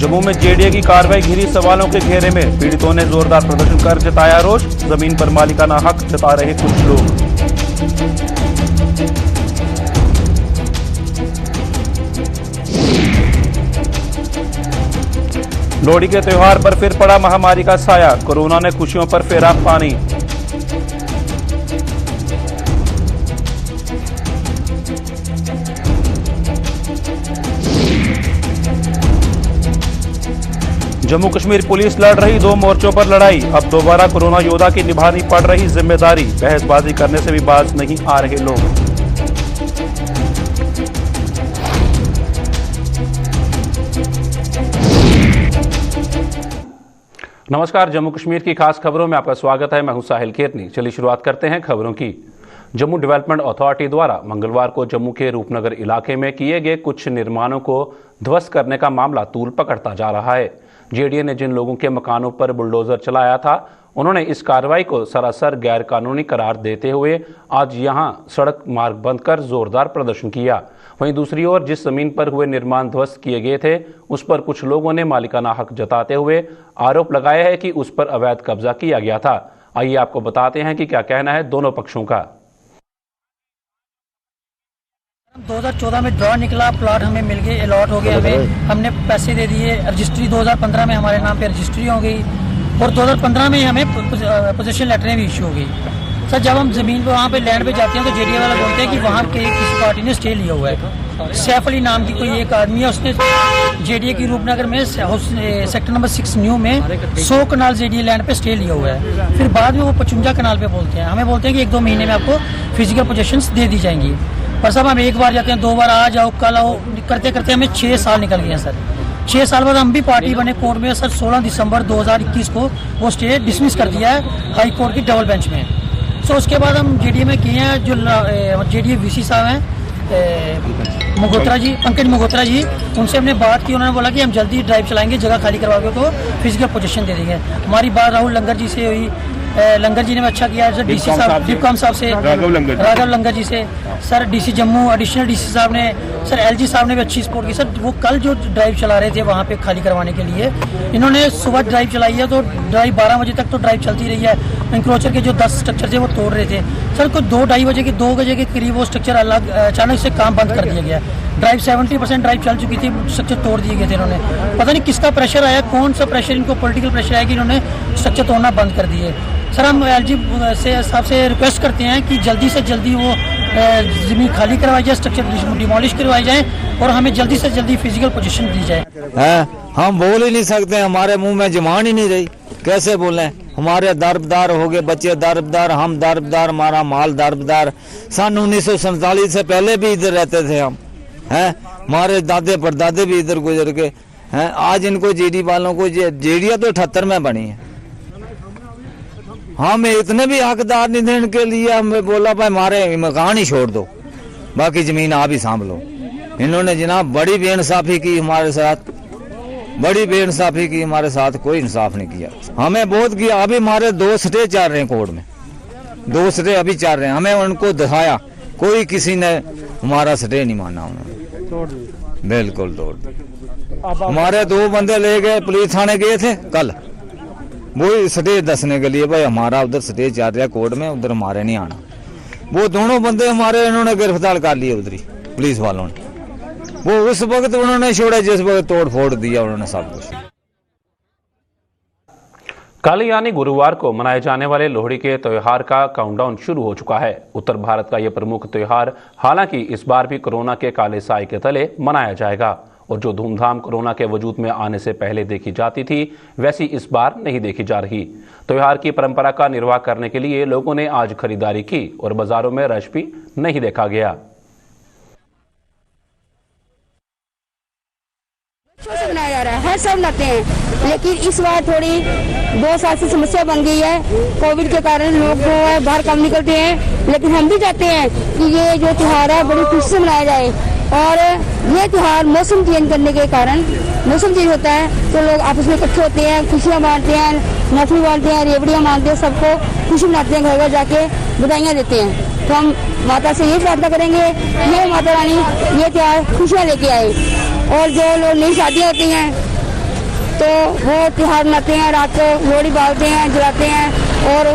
जम्मू में जेडीए की कार्रवाई घिरी सवालों के घेरे में, पीड़ितों ने जोरदार प्रदर्शन कर जताया रोष, जमीन पर मालिकाना हक जता रहे कुछ लोग। लोहड़ी के त्योहार पर फिर पड़ा महामारी का साया, कोरोना ने खुशियों पर फेरा पानी। जम्मू कश्मीर पुलिस लड़ रही 2 मोर्चों पर लड़ाई, अब दोबारा कोरोना योद्धा की निभानी पड़ रही जिम्मेदारी, बहसबाजी करने से भी बाज नहीं आ रहे लोग। नमस्कार, जम्मू कश्मीर की खास खबरों में आपका स्वागत है। मैं हूं साहिल केरनी। चलिए शुरुआत करते हैं खबरों की। जम्मू डेवलपमेंट अथॉरिटी द्वारा मंगलवार को जम्मू के रूपनगर इलाके में किए गए कुछ निर्माणों को ध्वस्त करने का मामला तूल पकड़ता जा रहा है। जेडीए ने जिन लोगों के मकानों पर बुलडोजर चलाया था, उन्होंने इस कार्रवाई को सरासर गैर कानूनी करार देते हुए आज यहां सड़क मार्ग बंद कर जोरदार प्रदर्शन किया। वहीं दूसरी ओर जिस जमीन पर हुए निर्माण ध्वस्त किए गए थे, उस पर कुछ लोगों ने मालिकाना हक जताते हुए आरोप लगाया है कि उस पर अवैध कब्जा किया गया था। आइए आपको बताते हैं कि क्या कहना है दोनों पक्षों का। 2014 में ड्रॉ निकला, प्लॉट हमें मिल गए, अलॉट हो गए, हमें हमने पैसे दे दिए, रजिस्ट्री 2015 में हमारे नाम पे रजिस्ट्री हो गई और 2015 में हमें पोजीशन लेटरें भी इशू हो गई। सर, जब हम जमीन पे वहाँ पे लैंड पे जाते हैं तो जेडीए वाला बोलते हैं कि वहाँ के किसी पार्टी ने स्टे लिया हुआ है। सैफ अली नाम की कोई एक आदमी है, उसने जेडीए की रूपनगर में सेक्टर नंबर 6 न्यू में 100 कनाल जेडीए लैंड पे स्टे लिया हुआ है। फिर बाद में वो 55 कनाल पे बोलते हैं, हमें बोलते हैं कि 1-2 महीने में आपको फिजिकल पोजीशंस दे दी जाएंगी। पर साहब हम एक बार जाते हैं, 2 बार आ जाओ कल आओ करते करते हमें 6 साल निकल गए हैं सर। 6 साल बाद हम भी पार्टी बने कोर्ट में सर। 16 दिसंबर 2021 को वो स्टे डिसमिस कर दिया है हाई कोर्ट की डबल बेंच में। सो उसके बाद हम जेडीए में किए हैं, जो जेडीए वीसी साहब हैं मगोत्रा जी, पंकज मगोत्रा जी, उनसे हमने बात की। उन्होंने बोला कि हम जल्दी ड्राइव चलाएंगे, जगह खाली करवाओगे तो फिजिकल पोजीशन दे देंगे। हमारी बात राहुल लंगर जी से हुई, लंगर जी ने अच्छा किया सर। डीसी साहब डिपकॉम साहब से, राघव लंगर जी से sir, DC Jammu additional DC साहब ने, सर एलजी साहब ने भी अच्छी सपोर्ट की। सर वो कल जो ड्राइव चला रहे थे वहाँ पे खाली करवाने के लिए, इन्होंने सुबह ड्राइव चलाई है तो ड्राइव 12 बजे तक तो ड्राइव चलती रही है। इंक्रोचर के जो 10 स्ट्रक्चर थे वो तोड़ रहे थे सर। कुछ 2-2:30 बजे के 2 बजे के करीब वो स्ट्रक्चर अलग अचानक से काम बंद कर दिया गया। ड्राइव 70% ड्राइव चल चुकी थी, स्ट्रक्चर तोड़ दिए गए थे इन्होंने। पता नहीं किसका प्रेशर आया, कौन सा प्रेशर इनको, पॉलिटिकल प्रेशर आया कि इन्होंने स्ट्रक्चर तोड़ना बंद कर दिए। सर हम एलजी से साहब से रिक्वेस्ट करते हैं कि जल्दी से जल्दी वो जमीन खाली करवाई जाए, स्ट्रक्चर डिमोलिश करवाई जाए और हमें जल्दी से जल्दी फिजिकल पोजीशन दी जाए। हम बोल ही नहीं सकते, हमारे मुंह में जुबान ही नहीं रही, कैसे बोलें। हमारे दरबदार हो गए, बच्चे दरबदार, हम दरबदार, हमारा माल दरबदार। सन 1947 से पहले भी इधर रहते थे हम, हैं। हमारे दादे परदादे भी इधर गुजर गए हैं। आज इनको जेडी वालों को, जेडीए तो 78 में बनी है, हमें इतने भी हकदार नहीं थे इनके लिए। हमें बोला भाई हमारे मकान ही छोड़ दो, बाकी जमीन आप ही सांभ लो। इन्होंने जनाब बड़ी बेइंसाफी की हमारे साथ, बड़ी बेइंसाफी की हमारे साथ, कोई इंसाफ नहीं किया। हमें बहुत किया। अभी हमारे 2 स्टे चल रहे हैं कोर्ट में, 2 स्टे अभी चल रहे हैं। हमें उनको दिखाया, कोई किसी ने हमारा स्टे नहीं माना, उन्होंने बिल्कुल तोड़ दिया। हमारे 2 बंदे ले गए, पुलिस थाने गए थे कल, वो स्टे दसने के लिए भाई हमारा उधर स्टे चल रहा है कोर्ट में, उधर हमारे नहीं आना। वो दोनों बंदे हमारे इन्होंने गिरफ्तार कर लिए उधर ही पुलिस वालों ने। वो उस वक्त उन्होंने छोड़ा जिस वक्त तोड़ फोड़ दिया उन्होंने सब कुछ। कल यानी गुरुवार को मनाए जाने वाले लोहड़ी के त्योहार का काउंटडाउन शुरू हो चुका है। उत्तर भारत का यह प्रमुख त्योहार हालांकि इस बार भी कोरोना के काले साए के तले मनाया जाएगा और जो धूमधाम कोरोना के वजूद में आने से पहले देखी जाती थी, वैसी इस बार नहीं देखी जा रही। त्योहार की परंपरा का निर्वाह करने के लिए लोगों ने आज खरीदारी की और बाजारों में रश भी नहीं देखा गया। मनाया जा रहा है, सब मनाते हैं, लेकिन इस बार थोड़ी 2 साल से समस्या बन गई है। कोविड के कारण लोग जो है बाहर कम निकलते हैं, लेकिन हम भी चाहते हैं कि ये जो त्योहार है बड़ी खुशी से मनाया जाए। और ये त्योहार मौसम चेंज करने के कारण, मौसम चेंज होता है तो लोग आपस में इकट्ठे होते हैं, खुशियाँ बांटते हैं, नफली बांटते हैं, रेवड़ियाँ मानते हैं, सबको खुशी मनाते हैं, घर घर जाके बधाइयाँ देते हैं। तो हम माता से ये प्रार्थना करेंगे, ये माता रानी ये त्योहार खुशियाँ लेके आए। और जो लोग नई शादियाँ होती हैं तो वो त्योहार मनाते हैं, रात को लोहड़ी बालते हैं, जलाते हैं और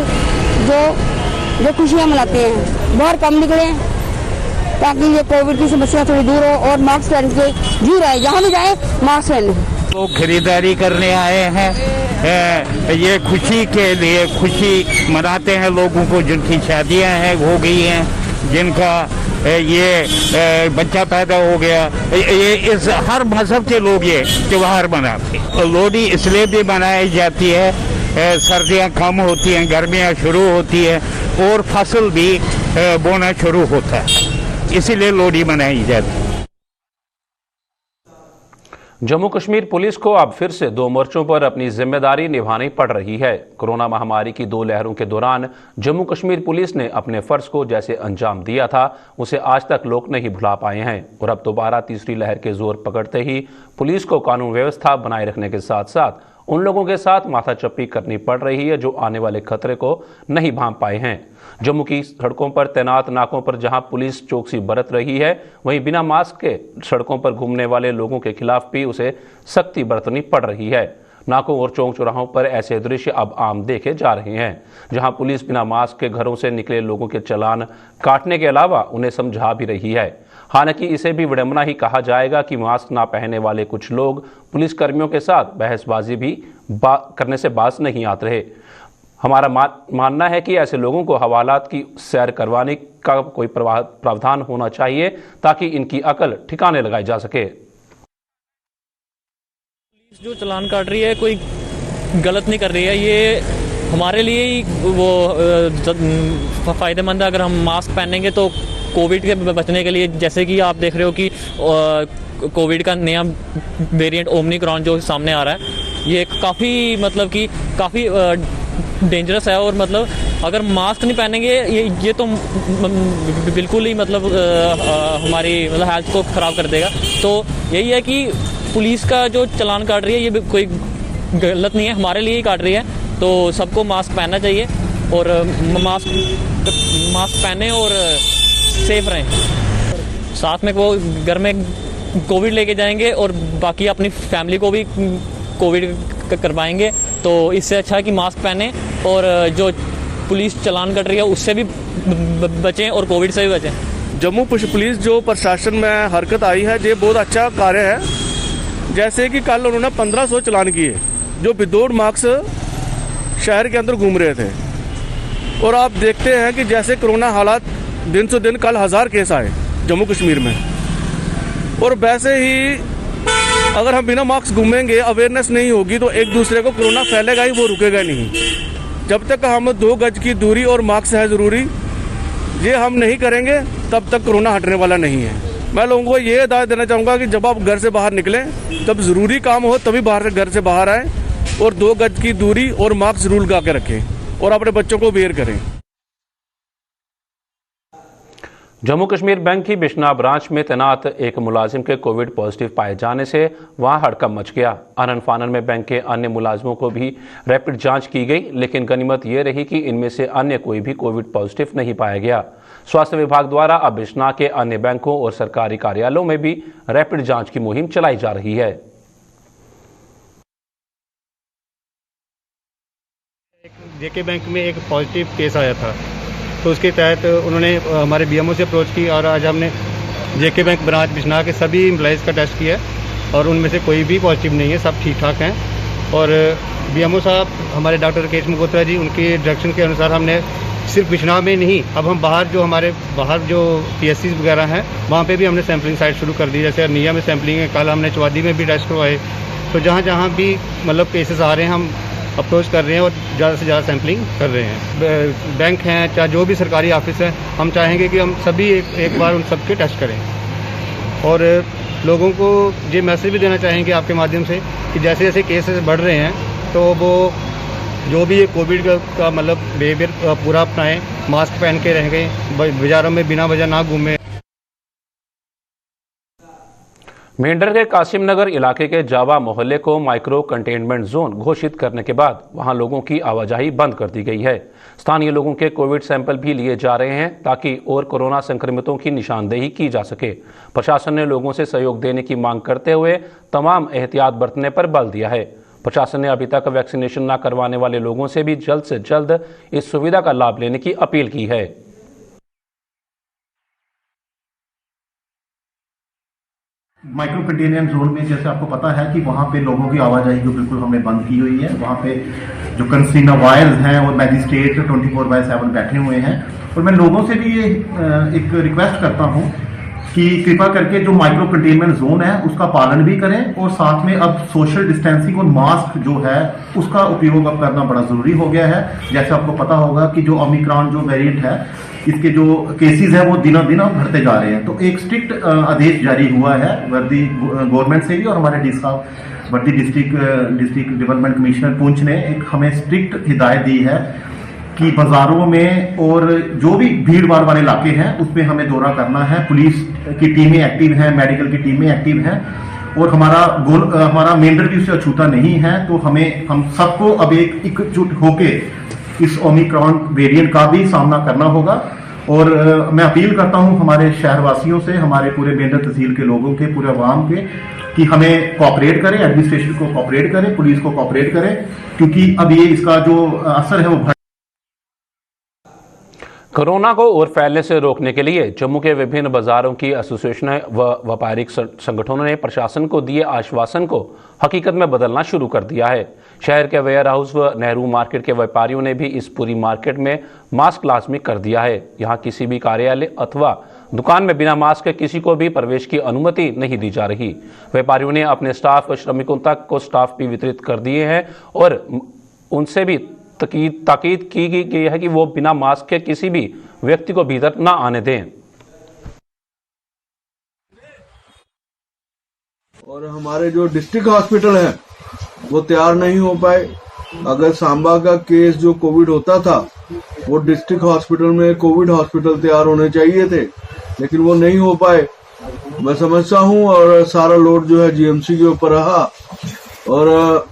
जो खुशियाँ मनाते हैं। बाहर कम निकलें ताकि ये कोविड की समस्या थोड़ी दूर हो और मास्क पहन के जी रहे, जहाँ भी जाए मास्क पहने। वो खरीदारी करने आए हैं, ये खुशी के लिए खुशी मनाते हैं लोगों को जिनकी शादियां हैं हो गई हैं, जिनका ये बच्चा पैदा हो गया, ये इस हर मजहब के लोग ये त्योहार मनाते हैं। लोहड़ी इसलिए भी मनाई जाती है, सर्दियां कम होती हैं, गर्मियां शुरू होती है और फसल भी बोना शुरू होता है, इसीलिए लोहड़ी मनाई जाती है। जम्मू कश्मीर पुलिस को अब फिर से 2 मोर्चों पर अपनी जिम्मेदारी निभानी पड़ रही है। कोरोना महामारी की 2 लहरों के दौरान जम्मू कश्मीर पुलिस ने अपने फर्ज को जैसे अंजाम दिया था उसे आज तक लोग नहीं भुला पाए हैं और अब दोबारा तीसरी लहर के जोर पकड़ते ही पुलिस को कानून व्यवस्था बनाए रखने के साथ साथ उन लोगों के साथ माथाचप्पी करनी पड़ रही है जो आने वाले खतरे को नहीं भांप पाए हैं। जम्मू की सड़कों पर तैनात नाकों पर जहां पुलिस चौकसी बरत रही है, वहीं बिना मास्क के सड़कों पर घूमने वाले लोगों के खिलाफ भी उसे सख्ती बरतनी पड़ रही है। नाकों और चौक चौराहों पर ऐसे दृश्य अब आम देखे जा रहे हैं, जहां पुलिस बिना मास्क के घरों से निकले लोगों के चालान काटने के अलावा उन्हें समझा भी रही है। हालांकि इसे भी विडंबना ही कहा जाएगा कि मास्क ना पहनने वाले कुछ लोग पुलिस कर्मियों के साथ बहसबाजी भी करने से बाज नहीं आते रहे। हमारा मानना है कि ऐसे लोगों को हवालात की सैर करवाने का कोई प्रावधान होना चाहिए ताकि इनकी अकल ठिकाने लगाई जा सके। पुलिस जो चालान काट रही है कोई गलत नहीं कर रही है, ये हमारे लिए ही वो फ़ायदेमंद है। अगर हम मास्क पहनेंगे तो कोविड के बचने के लिए, जैसे कि आप देख रहे हो कि कोविड का नया वेरिएंट ओमिक्रॉन जो सामने आ रहा है, ये काफ़ी मतलब कि काफ़ी डेंजरस है और मतलब अगर मास्क नहीं पहनेंगे ये तो बिल्कुल ही मतलब हमारी मतलब हेल्थ को ख़राब कर देगा। तो यही है कि पुलिस का जो चालान काट रही है ये कोई गलत नहीं है, हमारे लिए ही काट रही है। तो सबको मास्क पहनना चाहिए और मास्क पहने और सेफ रहें। साथ में वो घर में कोविड लेके जाएंगे और बाकी अपनी फैमिली को भी कोविड करवाएंगे। तो इससे अच्छा है कि मास्क पहने और जो पुलिस चालान कट रही है उससे भी बचें और कोविड से भी बचें। जम्मू पुलिस जो प्रशासन में हरकत आई है ये बहुत अच्छा कार्य है। जैसे कि कल उन्होंने 1500 चालान किए जो विदाउट मास्क शहर के अंदर घूम रहे थे और आप देखते हैं कि जैसे कोरोना हालात दिन से दिन कल 1000 केस आए जम्मू कश्मीर में और वैसे ही अगर हम बिना मास्क घूमेंगे, अवेयरनेस नहीं होगी तो एक दूसरे को कोरोना फैलेगा ही, वो रुकेगा नहीं। जब तक हम 2 गज की दूरी और मास्क है ज़रूरी, ये हम नहीं करेंगे तब तक कोरोना हटने वाला नहीं है। मैं लोगों को ये हिदायत देना चाहूँगा कि जब आप घर से बाहर निकलें तब ज़रूरी काम हो तभी घर से बाहर आएँ और 2 गज की दूरी और मास्क जरूर लगा के रखें और अपने बच्चों को वेयर करें। जम्मू कश्मीर बैंक की बिश्ना ब्रांच में तैनात एक मुलाजिम के कोविड पॉजिटिव पाए जाने से वहां हड़कंप मच गया। आनन फानन में बैंक के अन्य मुलाजिमों को भी रैपिड जांच की गई, लेकिन गनीमत यह रही कि इनमें से अन्य कोई भी कोविड पॉजिटिव नहीं पाया गया। स्वास्थ्य विभाग द्वारा अब बिश्ना के अन्य बैंकों और सरकारी कार्यालयों में भी रैपिड जांच की मुहिम चलाई जा रही है। जेके बैंक में एक पॉजिटिव केस आया था, तो उसके तहत उन्होंने हमारे बीएमओ से अप्रोच की और आज हमने जेके बैंक ब्रांच बिश्ना के सभी एम्प्लॉइज़ का टेस्ट किया और उनमें से कोई भी पॉजिटिव नहीं है, सब ठीक ठाक हैं। और बीएमओ साहब हमारे डॉक्टर राकेश मल्होत्रा जी, उनके डायरेक्शन के अनुसार हमने सिर्फ बिश्ना में नहीं, अब हम बाहर जो पीएससी वगैरह हैं वहाँ पे भी हमने सैम्पलिंग साइट शुरू कर दी। जैसे अर्निया में सैम्पलिंग है, कल हमने चौवादी में भी टेस्ट करवाए। तो जहाँ जहाँ भी मतलब केसेस आ रहे हैं हम अप्रोच कर रहे हैं और ज़्यादा से ज़्यादा सैम्पलिंग कर रहे हैं। बैंक हैं चाहे जो भी सरकारी ऑफिस है, हम चाहेंगे कि हम सभी एक बार उन सबके टेस्ट करें। और लोगों को ये मैसेज भी देना चाहेंगे आपके माध्यम से कि जैसे जैसे केसेस बढ़ रहे हैं तो वो जो भी ये कोविड का मतलब बिहेवियर पूरा अपनाएं, मास्क पहन के रहेंगे, बाज़ारों में बिना वजह ना घूमें। मेंढर के कासिम नगर इलाके के जावा मोहल्ले को माइक्रो कंटेनमेंट जोन घोषित करने के बाद वहां लोगों की आवाजाही बंद कर दी गई है। स्थानीय लोगों के कोविड सैंपल भी लिए जा रहे हैं ताकि और कोरोना संक्रमितों की निशानदेही की जा सके। प्रशासन ने लोगों से सहयोग देने की मांग करते हुए तमाम एहतियात बरतने पर बल दिया है। प्रशासन ने अभी तक वैक्सीनेशन न करवाने वाले लोगों से भी जल्द से जल्द इस सुविधा का लाभ लेने की अपील की है। माइक्रो कंटेनमेंट जोन में जैसे आपको पता है कि वहाँ पे लोगों की आवाजाही को बिल्कुल हमने बंद की हुई है। वहाँ पे जो कंसीना वायर्स हैं और मैजिस्ट्रेट 24/7 बैठे हुए हैं। और मैं लोगों से भी ये एक रिक्वेस्ट करता हूँ कि कृपा करके जो माइक्रो कंटेनमेंट जोन है उसका पालन भी करें और साथ में अब सोशल डिस्टेंसिंग और मास्क जो है उसका उपयोग अब करना बड़ा जरूरी हो गया है। जैसे आपको पता होगा कि जो ओमिक्रॉन जो वेरिएंट है इसके जो केसेस हैं वो दिनों दिन बढ़ते जा रहे हैं। तो एक स्ट्रिक्ट आदेश जारी हुआ है वर्दी गवर्नमेंट से भी और हमारे डी साहब वर्दी डिस्ट्रिक्ट डेवलपमेंट कमिश्नर पुंछ ने एक हमें स्ट्रिक्ट हिदायत दी है कि बाजारों में और जो भी भीड़ भाड़ वाले इलाके हैं उसमें हमें दौरा करना है। पुलिस की टीमें एक्टिव हैं, मेडिकल की टीमें एक्टिव हैं और हमारा मेंढर भी उससे अछूता नहीं है। तो हम सबको अब एकजुट होके इस ओमिक्रॉन वेरिएंट का भी सामना करना होगा। और मैं अपील करता हूं हमारे शहरवासियों से, हमारे पूरे मेंढर तहसील के लोगों के, पूरे अवाम के, कि हमें कोऑपरेट करें, एडमिनिस्ट्रेशन को कोऑपरेट करें, पुलिस को कोऑपरेट करें, क्योंकि अब ये इसका जो असर है वो कोरोना को और फैलने से रोकने के लिए जम्मू के विभिन्न बाजारों की एसोसिएशन व व्यापारिक संगठनों ने प्रशासन को दिए आश्वासन को हकीकत में बदलना शुरू कर दिया है। शहर के वेयर हाउस व नेहरू मार्केट के व्यापारियों ने भी इस पूरी मार्केट में मास्क लाजमी कर दिया है। यहाँ किसी भी कार्यालय अथवा दुकान में बिना मास्क के किसी को भी प्रवेश की अनुमति नहीं दी जा रही। व्यापारियों ने अपने स्टाफ व श्रमिकों तक को स्टाफ भी वितरित कर दिए हैं और उनसे भी ताकीद की गई है कि वो बिना मास्क के किसी भी व्यक्ति को भीतर ना आने दें। और हमारे जो डिस्ट्रिक्ट हॉस्पिटल है वो तैयार नहीं हो पाए। अगर सांबा का केस जो कोविड होता था वो डिस्ट्रिक्ट हॉस्पिटल में कोविड हॉस्पिटल तैयार होने चाहिए थे, लेकिन वो नहीं हो पाए। मैं समझता हूँ और सारा लोड जो है जीएमसी के ऊपर रहा। और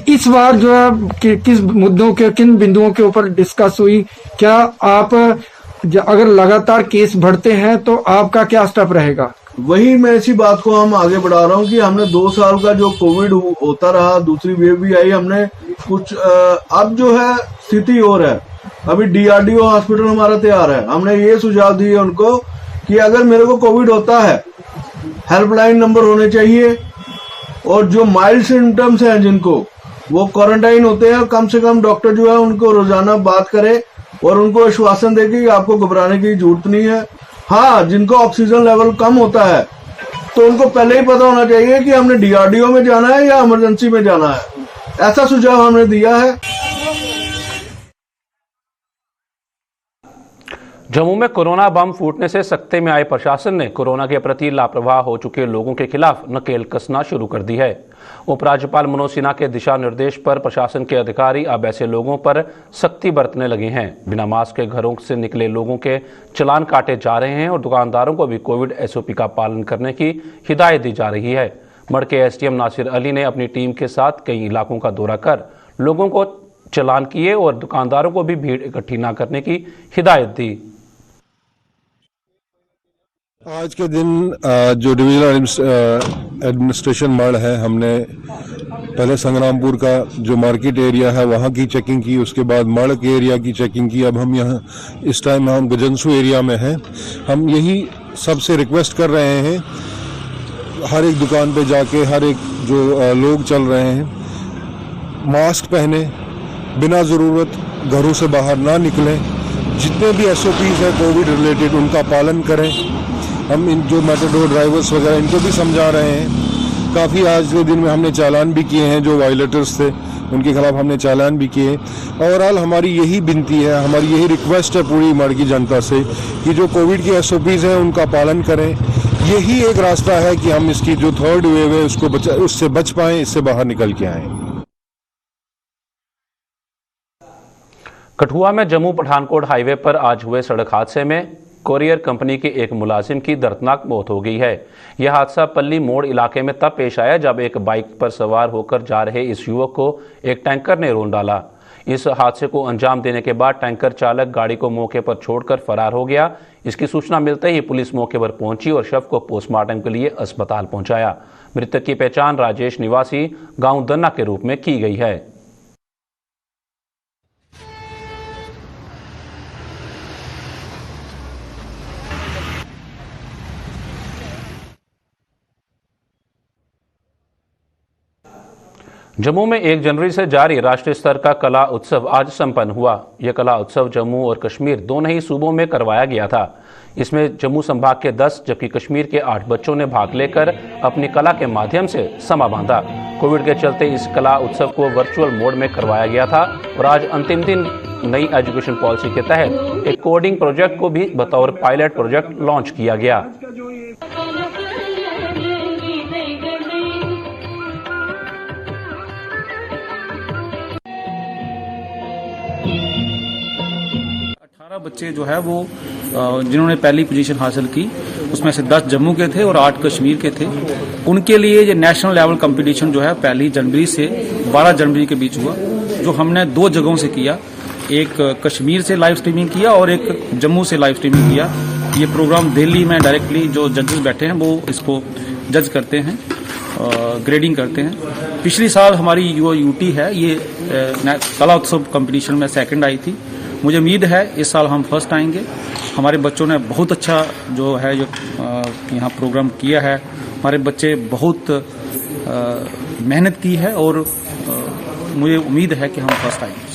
इस बार जो है किस मुद्दों के, किन बिंदुओं के ऊपर डिस्कस हुई? क्या आप अगर लगातार केस बढ़ते हैं तो आपका क्या स्टेप रहेगा? वही मैं इसी बात को हम आगे बढ़ा रहा हूँ कि हमने 2 साल का जो कोविड होता रहा, दूसरी वेव भी आई, हमने कुछ अब जो है स्थिति और है। अभी डीआरडीओ हॉस्पिटल हमारा तैयार है। हमने ये सुझाव दिए उनको कि अगर मेरे को कोविड होता है हेल्पलाइन नंबर होने चाहिए और जो माइल्ड सिम्टम्स हैं जिनको वो क्वारंटाइन होते हैं, कम से कम डॉक्टर जो है उनको रोजाना बात करे और उनको आश्वासन दे कि आपको घबराने की जरूरत नहीं है। हाँ, जिनको ऑक्सीजन लेवल कम होता है तो उनको पहले ही पता होना चाहिए कि हमने डीआरडीओ में जाना है या इमरजेंसी में जाना है। ऐसा सुझाव हमने दिया है। जम्मू में कोरोना बम फूटने से सख्ते में आए प्रशासन ने कोरोना के प्रति लापरवाह हो चुके लोगों के खिलाफ नकेल कसना शुरू कर दी है। उपराज्यपाल मनोज सिन्हा के दिशा निर्देश पर प्रशासन के अधिकारी अब ऐसे लोगों पर सख्ती बरतने लगे हैं। बिना मास्क के घरों से निकले लोगों के चालान काटे जा रहे हैं और दुकानदारों को भी कोविड एसओपी का पालन करने की हिदायत दी जा रही है। मड़ के एसडीएम नासिर अली ने अपनी टीम के साथ कई इलाकों का दौरा कर लोगों को चालान किए और दुकानदारों को भी भीड़ इकट्ठी न करने की हिदायत दी। आज के दिन जो डिविजनल एडमिनिस्ट्रेशन मड़ है, हमने पहले संग्रामपुर का जो मार्केट एरिया है वहाँ की चेकिंग की, उसके बाद मड़ के एरिया की चेकिंग की। अब हम यहाँ इस टाइम हम गजनसू एरिया में हैं। हम यही सबसे रिक्वेस्ट कर रहे हैं, हर एक दुकान पे जाके हर एक जो लोग चल रहे हैं मास्क पहने, बिना ज़रूरत घरों से बाहर ना निकलें, जितने भी एसओपीज़ हैं कोविड रिलेटेड उनका पालन करें। हम इन जो मेटाडोर ड्राइवर्स वगैरह इनको भी समझा रहे हैं। काफ़ी आज के दिन में हमने चालान भी किए हैं, जो वायलेटर्स थे उनके खिलाफ हमने चालान भी किए। ओवरऑल हमारी यही विनती है, हमारी यही रिक्वेस्ट है पूरी मड़ की जनता से कि जो कोविड की एसओपीज़ हैं उनका पालन करें। यही एक रास्ता है कि हम इसकी जो थर्ड वेव है उससे बच पाएँ, इससे बाहर निकल के आएँ। कठुआ में जम्मू पठानकोट हाईवे पर आज हुए सड़क हादसे में कोरियर कंपनी के एक मुलाजिम की दर्दनाक मौत हो गई है। यह हादसा पल्ली मोड़ इलाके में तब पेश आया जब एक बाइक पर सवार होकर जा रहे इस युवक को एक टैंकर ने रोन डाला। इस हादसे को अंजाम देने के बाद टैंकर चालक गाड़ी को मौके पर छोड़कर फरार हो गया। इसकी सूचना मिलते ही पुलिस मौके पर पहुंची और शव को पोस्टमार्टम के लिए अस्पताल पहुंचाया। मृतक की पहचान राजेश निवासी गांव दन्ना के रूप में की गई है। जम्मू में 1 जनवरी से जारी राष्ट्रीय स्तर का कला उत्सव आज संपन्न हुआ। यह कला उत्सव जम्मू और कश्मीर दोनों ही सूबों में करवाया गया था। इसमें जम्मू संभाग के 10 जबकि कश्मीर के 8 बच्चों ने भाग लेकर अपनी कला के माध्यम से समा बांधा। कोविड के चलते इस कला उत्सव को वर्चुअल मोड में करवाया गया था और आज अंतिम दिन नई एजुकेशन पॉलिसी के तहत एक कोडिंग प्रोजेक्ट को भी बतौर पायलट प्रोजेक्ट लॉन्च किया गया। बच्चे जो है वो जिन्होंने पहली पोजीशन हासिल की उसमें से 10 जम्मू के थे और 8 कश्मीर के थे। उनके लिए ये नेशनल लेवल कंपटीशन जो है 1 जनवरी से 12 जनवरी के बीच हुआ, जो हमने 2 जगहों से किया। एक कश्मीर से लाइव स्ट्रीमिंग किया और एक जम्मू से लाइव स्ट्रीमिंग किया। ये प्रोग्राम दिल्ली में डायरेक्टली जो जजेस बैठे हैं वो इसको जज करते हैं, ग्रेडिंग करते हैं। पिछली साल हमारी जो यूटी है ये कला उत्सव कंपटीशन में 2nd आई थी। मुझे उम्मीद है इस साल हम फर्स्ट आएंगे। हमारे बच्चों ने बहुत अच्छा जो है जो यहाँ प्रोग्राम किया है। हमारे बच्चे बहुत मेहनत की है और मुझे उम्मीद है कि हम फर्स्ट आएंगे।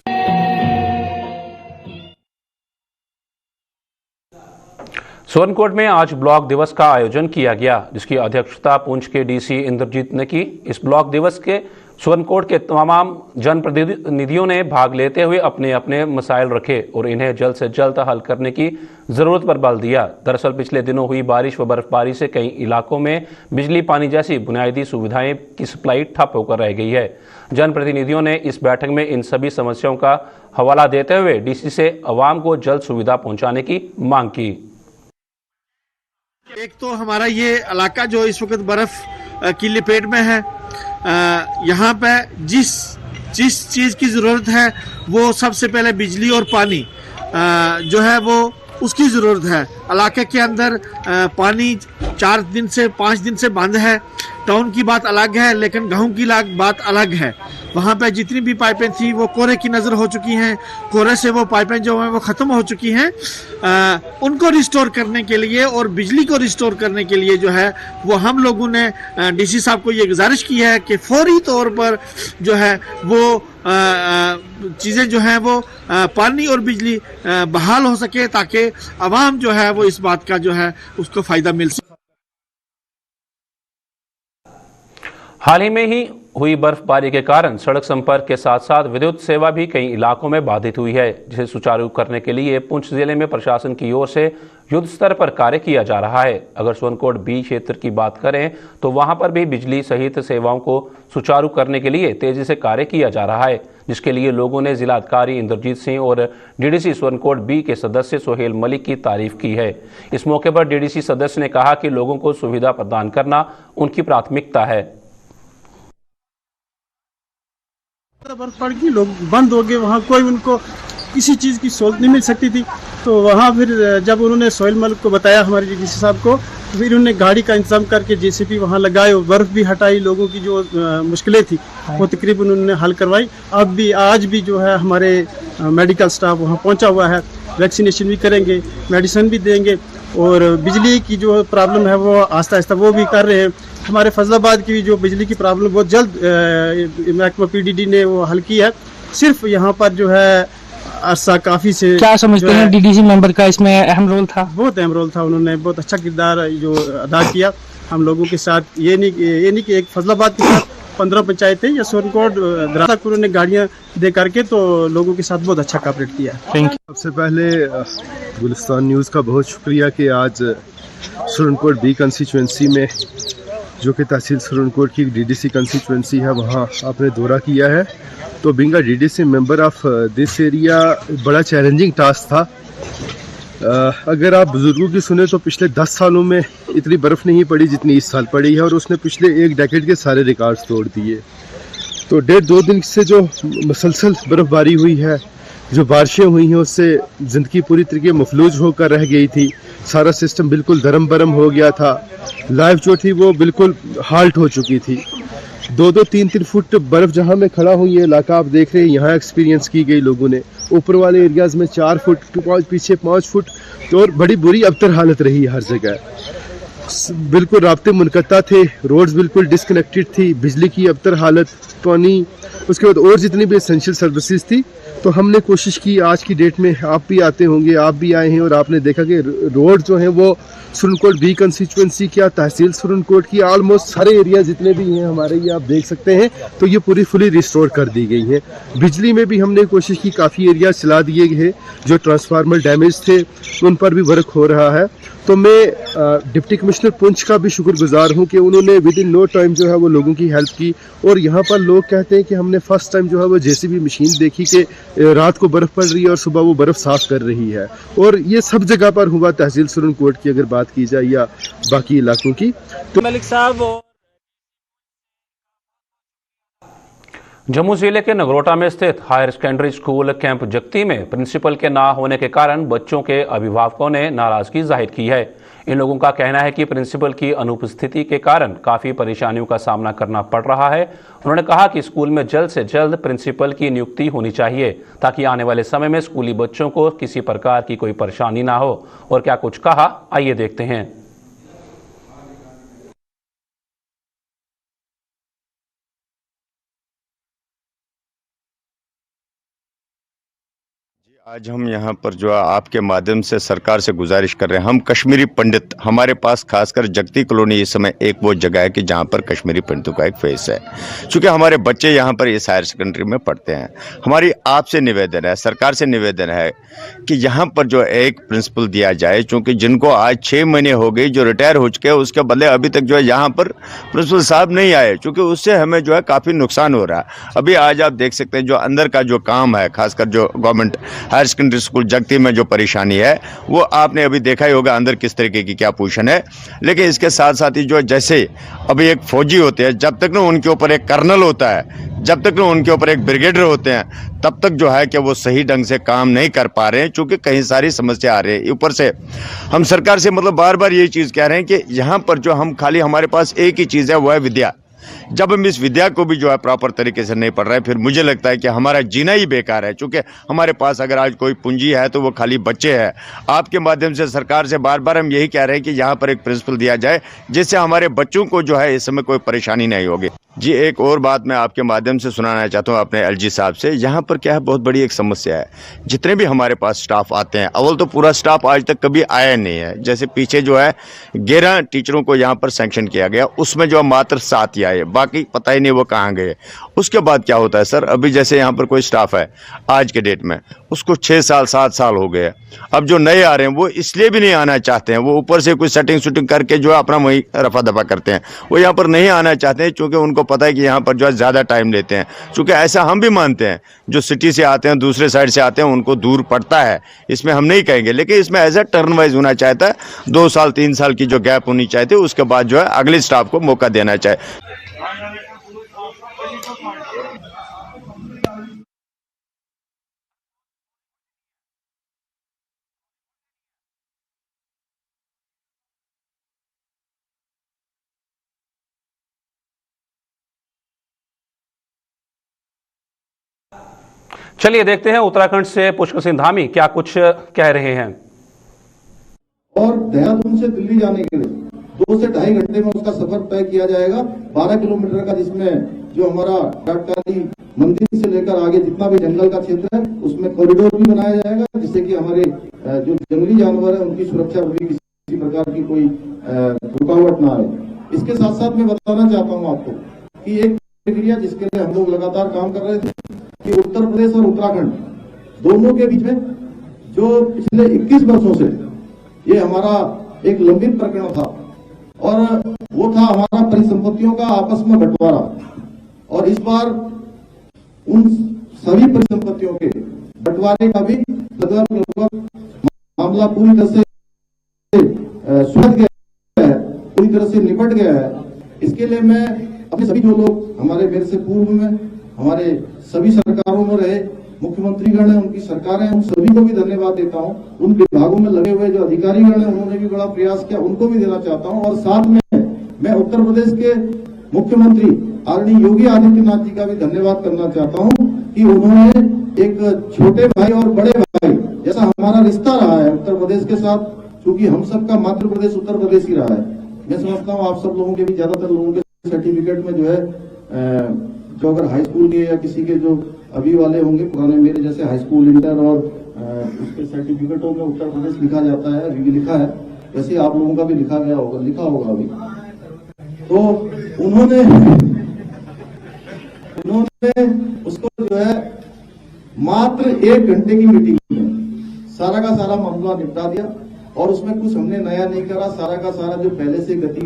सुवर्णकोट में आज ब्लॉक दिवस का आयोजन किया गया, जिसकी अध्यक्षता पुंछ के डीसी इंद्रजीत ने की। इस ब्लॉक दिवस के सुवर्णकोट के तमाम जनप्रतिनिधियों ने भाग लेते हुए अपने अपने मसाइल रखे और इन्हें जल्द से जल्द हल करने की जरूरत पर बल दिया। दरअसल पिछले दिनों हुई बारिश व बर्फबारी से कई इलाकों में बिजली पानी जैसी बुनियादी सुविधाएं की सप्लाई ठप होकर रह गई है। जनप्रतिनिधियों ने इस बैठक में इन सभी समस्याओं का हवाला देते हुए डीसी से अवाम को जल्द सुविधा पहुंचाने की मांग की। एक तो हमारा ये इलाका जो इस वक्त बर्फ की लपेट में है, यहाँ पे जिस चीज की जरूरत है वो सबसे पहले बिजली और पानी जो है वो उसकी जरूरत है। इलाके के अंदर पानी 4 दिन से 5 दिन से बंद है। टाउन की बात अलग है, लेकिन गांव की बात अलग है। वहाँ पे जितनी भी पाइपें थी वो कोरे की नज़र हो चुकी हैं। कोरे से वो पाइपें जो हैं वो ख़त्म हो चुकी हैं। उनको रिस्टोर करने के लिए और बिजली को रिस्टोर करने के लिए जो है वो हम लोगों ने डीसी साहब को ये गुजारिश की है कि फौरी तौर पर जो है वो चीज़ें जो हैं वो पानी और बिजली बहाल हो सके, ताकि आवाम जो है वो इस बात का जो है उसको फ़ायदा मिल सके। हाल ही में ही हुई बर्फबारी के कारण सड़क संपर्क के साथ साथ विद्युत सेवा भी कई इलाकों में बाधित हुई है, जिसे सुचारू करने के लिए पुंछ जिले में प्रशासन की ओर से युद्ध स्तर पर कार्य किया जा रहा है। अगर सुवर्णकोट बी क्षेत्र की बात करें तो वहां पर भी बिजली सहित सेवाओं को सुचारू करने के लिए तेजी से कार्य किया जा रहा है, जिसके लिए लोगों ने जिलाधिकारी इंद्रजीत सिंह और डीडीसी सुवर्णकोट बी के सदस्य सोहेल मलिक की तारीफ की है। इस मौके पर डीडीसी सदस्य ने कहा कि लोगों को सुविधा प्रदान करना उनकी प्राथमिकता है। बर्फ पड़ गई, लोग बंद हो गए, वहाँ कोई उनको किसी चीज़ की सहूलत नहीं मिल सकती थी। तो वहाँ फिर जब उन्होंने सोहेल मलिक को बताया हमारे डीसी साहब को, तो फिर उन्होंने गाड़ी का इंतजाम करके जेसीबी वहाँ लगाए और बर्फ़ भी हटाई। लोगों की जो मुश्किलें थी वो तकरीबन उन्होंने हल करवाई। अब भी आज भी जो है हमारे मेडिकल स्टाफ वहाँ पहुँचा हुआ है, वैक्सीनेशन भी करेंगे, मेडिसिन भी देंगे और बिजली की जो प्रॉब्लम है वो आहिस्ता आहिस्ता वो भी कर रहे हैं। हमारे फजलाबाद की जो बिजली की प्रॉब्लम बहुत जल्द महकमा पीडीडी ने वो हल की है। सिर्फ यहाँ पर जो है अरसा काफ़ी से क्या समझते हैं डीडीसी मेंबर का इसमें अहम रोल था? बहुत अहम रोल था, उन्होंने बहुत अच्छा किरदार जो अदा किया हम लोगों के साथ। ये नहीं कि एक फजलाबाद के साथ 15 पंचायतें या सुवर्णकोट तक उन्होंने गाड़ियाँ दे करके तो लोगों के साथ बहुत अच्छा कॉपरेट किया है। Thank you. सबसे पहले गुलिस्तान न्यूज़ का बहुत शुक्रिया कि आज सुवर्णकोट बी कंस्टिट्यूंसी में जो कि तहसील सुवर्णकोट की डीडीसी कंस्टिट्यूंसी है वहाँ आपने दौरा किया है। तो being a DDC member of this area बड़ा चैलेंजिंग टास्क था। अगर आप बुजुर्गों की सुने तो पिछले 10 सालों में इतनी बर्फ़ नहीं पड़ी जितनी इस साल पड़ी है और उसने पिछले 1 डेकेड के सारे रिकॉर्ड्स तोड़ दिए। तो 1.5-2 दिन से जो मुसलसल बर्फबारी हुई है, जो बारिशें हुई हैं, उससे ज़िंदगी पूरी तरीके मफलूज होकर रह गई थी। सारा सिस्टम बिल्कुल दरम बरम हो गया था। लाइफ जो थी वो बिल्कुल हाल्ट हो चुकी थी। 2-2, 3-3 फुट बर्फ़ जहाँ मैं खड़ा हूँ, ये इलाका आप देख रहे हैं, यहाँ एक्सपीरियंस की गई लोगों ने। ऊपर वाले एरियाज़ में 4 फुट, पीछे 5 फुट, तो और बड़ी बुरी अबतर हालत रही हर जगह। बिल्कुल राब्ते मुनक़ता थे, रोड्स बिल्कुल डिसकनेक्टेड थी, बिजली की अबतर हालत, पानी, उसके बाद और जितनी भी एसेंशियल सर्विसेज थी। तो हमने कोशिश की, आज की डेट में आप भी आते होंगे, आप भी आए हैं और आपने देखा कि रोड जो हैं वो सुरनकोट बी कंस्टिट्यूंसी क्या तहसील सुरनकोट की ऑलमोस्ट सारे एरिया जितने भी हैं हमारे, ये आप देख सकते हैं, तो ये पूरी फुली रिस्टोर कर दी गई है। बिजली में भी हमने कोशिश की, काफ़ी एरिया चला दिए गए, जो ट्रांसफार्मर डैमेज थे उन पर भी वर्क हो रहा है। तो मैं डिप्टी कमिश्नर पुंछ का भी शुक्रगुजार हूँ कि उन्होंने विद इन नो टाइम जो है वो लोगों की हेल्प की। और यहाँ पर लोग कहते हैं कि हमने फर्स्ट टाइम जो है वो जेसीबी मशीन देखी कि रात को बर्फ़ पड़ रही है और सुबह वो बर्फ़ साफ़ कर रही है। और ये सब जगह पर हुआ, तहसील सुरनकोट की अगर बात की जाए या बाकी इलाकों की। तो मलिक साहब, जम्मू जिले के नगरोटा में स्थित हायर सेकेंडरी स्कूल कैंप जगती में प्रिंसिपल के ना होने के कारण बच्चों के अभिभावकों ने नाराजगी जाहिर की है। इन लोगों का कहना है कि प्रिंसिपल की अनुपस्थिति के कारण काफ़ी परेशानियों का सामना करना पड़ रहा है। उन्होंने कहा कि स्कूल में जल्द से जल्द प्रिंसिपल की नियुक्ति होनी चाहिए ताकि आने वाले समय में स्कूली बच्चों को किसी प्रकार की कोई परेशानी ना हो। और क्या कुछ कहा, आइए देखते हैं। आज हम यहाँ पर जो आपके माध्यम से सरकार से गुजारिश कर रहे हैं, हम कश्मीरी पंडित, हमारे पास खासकर जगती कॉलोनी इस समय एक वो जगह है कि जहाँ पर कश्मीरी पंडितों का एक फेस है। चूँकि हमारे बच्चे यहाँ पर इस हायर सेकेंडरी में पढ़ते हैं, हमारी आपसे निवेदन है, सरकार से निवेदन है कि यहाँ पर जो एक प्रिंसिपल दिया जाए। चूँकि जिनको आज 6 महीने हो गए जो रिटायर हो चुके हैं, उसके बदले अभी तक जो है यहाँ पर प्रिंसिपल साहब नहीं आए, चूँकि उससे हमें जो है काफ़ी नुकसान हो रहा है। अभी आज आप देख सकते हैं जो अंदर का जो काम है, खासकर जो गवर्नमेंट हायर सेकेंडरी स्कूल जगती में जो परेशानी है वो आपने अभी देखा ही होगा अंदर किस तरीके की क्या पोजीशन है। लेकिन इसके साथ साथ ही जो जैसे अभी एक फौजी होते हैं, जब तक ना उनके ऊपर एक कर्नल होता है, जब तक ना उनके ऊपर एक ब्रिगेडियर होते हैं, तब तक जो है कि वो सही ढंग से काम नहीं कर पा रहे हैं, क्योंकि कई सारी समस्या आ रही है। ऊपर से हम सरकार से मतलब बार बार यही चीज़ कह रहे हैं कि यहाँ पर जो हम खाली हमारे पास एक ही चीज़ है, वो है विद्या। जब हम इस विद्या को भी जो है प्रॉपर तरीके से नहीं पढ़ रहे हैं, फिर मुझे लगता है कि हमारा जीना ही बेकार है। क्योंकि हमारे पास अगर आज कोई पूंजी है तो वो खाली बच्चे हैं। आपके माध्यम से सरकार से बार बार हम यही कह रहे हैं कि यहाँ पर एक प्रिंसिपल दिया जाए जिससे हमारे बच्चों को जो है इस समय कोई परेशानी नहीं होगी। जी, एक और बात मैं आपके माध्यम से सुनाना चाहता हूँ अपने एलजी साहब से। यहाँ पर क्या है, बहुत बड़ी एक समस्या है। जितने भी हमारे पास स्टाफ आते हैं, अव्वल तो पूरा स्टाफ आज तक कभी आया नहीं है। जैसे पीछे जो है 11 टीचरों को यहाँ पर सैंक्शन किया गया, उसमें जो मात्र 7 ही आए, बाकी पता ही नहीं वो कहाँ गए। उसके बाद क्या होता है सर, अभी जैसे यहाँ पर कोई स्टाफ है आज के डेट में, उसको 6 साल 7 साल हो गए। अब जो नए आ रहे हैं वो इसलिए भी नहीं आना चाहते हैं, वो ऊपर से कोई सेटिंग शूटिंग करके जो है अपना वही रफा दफा करते हैं। वो यहाँ पर नहीं आना चाहते हैं क्योंकि उनको पता है कि यहाँ पर जो है ज़्यादा टाइम लेते हैं। क्योंकि ऐसा हम भी मानते हैं, जो सिटी से आते हैं, दूसरे साइड से आते हैं, उनको दूर पड़ता है, इसमें हम नहीं कहेंगे। लेकिन इसमें एज ए टर्न वाइज होना चाहता है, 2 साल 3 साल की जो गैप होनी चाहिए, उसके बाद जो है अगले स्टाफ को मौका देना चाहिए। चलिए देखते हैं उत्तराखंड से पुष्कर सिंह धामी क्या कुछ कह रहे हैं। और देहरादून से दिल्ली जाने के लिए 2 से 2.5 घंटे में उसका सफर तय किया जाएगा, 12 किलोमीटर का, जिसमें जो हमारा टाटकाली मंदिर से लेकर आगे जितना भी जंगल का क्षेत्र है उसमें कॉरिडोर भी बनाया जाएगा, जिससे कि हमारे जो जंगली जानवर है उनकी सुरक्षा भी किसी प्रकार की कोई रुकावट ना आए। इसके साथ साथ मैं बताना चाहता हूँ आपको कि एक प्रक्रिया जिसके लिए हम लोग लगातार काम कर रहे थे कि उत्तर प्रदेश और उत्तराखंड दोनों के बीच में जो पिछले 21 वर्षों से ये हमारा एक लंबित प्रकरण था, और वो था हमारा परिसंपत्तियों का आपस में बंटवारा। और इस बार उन सभी परिसंपत्तियों के बंटवारे का भी लगभग मामला पूरी तरह से सुलझ गया है, पूरी तरह से निपट गया है। इसके लिए मैं अपने सभी जो लोग हमारे मेरे से पूर्व में हमारे सभी सरकारों में रहे, मुख्यमंत्रीगण है, उनकी सरकारें, उन सभी को भी धन्यवाद देता हूं। उन विभागों में लगे हुए जो अधिकारीगण है उन्होंने भी बड़ा प्रयास किया, उनको भी देना चाहता हूं। और साथ में मैं उत्तर प्रदेश के मुख्यमंत्री आदरणीय योगी आदित्यनाथ जी का भी धन्यवाद करना चाहता हूं कि उन्होंने एक छोटे भाई और बड़े भाई जैसा हमारा रिश्ता रहा है उत्तर प्रदेश के साथ, क्योंकि हम सबका मातृ प्रदेश उत्तर प्रदेश ही रहा है। मैं समझता हूँ आप सब लोगों के भी, ज्यादातर लोगों के सर्टिफिकेट में जो है जो अगर हाई स्कूल के या किसी के जो अभी वाले होंगे पुराने मेरे जैसे हाई स्कूल, इंटर और उसके सर्टिफिकेटों में उत्तर प्रदेश लिखा जाता है, अभी भी लिखा है, वैसे आप लोगों का भी लिखा होगा अभी। तो उन्होंने उसको जो है मात्र 1 घंटे की मीटिंग में सारा का सारा मामला निपटा दिया और उसमें कुछ हमने नया नहीं करा। सारा का सारा जो पहले से गति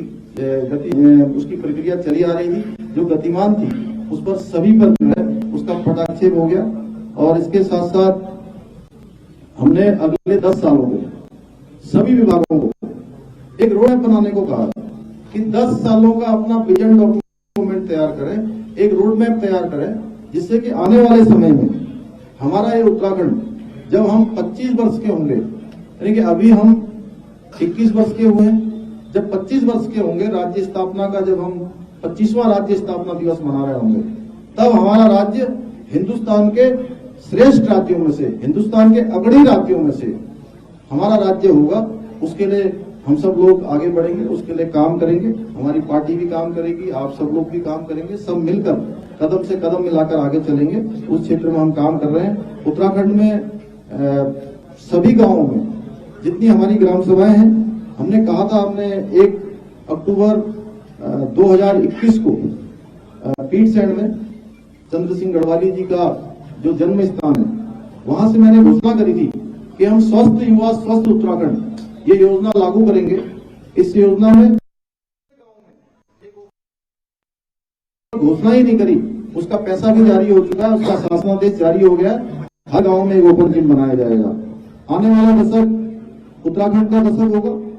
उसकी प्रक्रिया चली आ रही थी, जो गतिमान थी, उस पर सभी पर जो है उसका पटाक्षेप हो गया। और इसके साथ साथ हमने अगले 10 सालों में सभी विभागों को एक रोड मैप बनाने को कहा कि 10 सालों का अपना विजन डॉक्यूमेंट तैयार करें, एक रोड मैप तैयार करें, जिससे कि आने वाले समय में हमारा ये उत्तराखंड जब हम 25 वर्ष के होंगे, यानी कि अभी हम 21 वर्ष के हुए हैं, जब 25 वर्ष के होंगे राज्य स्थापना का, जब हम 25वां राज्य स्थापना दिवस मना रहे होंगे, तब हमारा राज्य हिंदुस्तान के श्रेष्ठ राज्यों में से, हिंदुस्तान के अग्रणी राज्यों में से हमारा राज्य होगा। उसके लिए हम सब लोग आगे बढ़ेंगे, उसके लिए काम करेंगे, हमारी पार्टी भी काम करेगी, आप सब लोग भी काम करेंगे, सब मिलकर कदम से कदम मिलाकर आगे चलेंगे। उस क्षेत्र में हम काम कर रहे हैं। उत्तराखंड में सभी गांवों में जितनी हमारी ग्राम सभाएं हैं, हमने कहा था, हमने 1 अक्टूबर 2021 को पीटसैंड में चंद्र सिंह गढ़वाली जी का जो जन्म स्थान है, वहां से मैंने घोषणा करी थी कि हम स्वस्थ युवा स्वस्थ उत्तराखंड ये योजना लागू करेंगे। इस योजना में घोषणा ही नहीं करी, उसका पैसा भी जारी हो चुका है, उसका शासनादेश जारी हो गया। हर गांव में एक ओपन जिम बनाया जाएगा। आने वाला दशक उत्तराखंड का दशक होगा।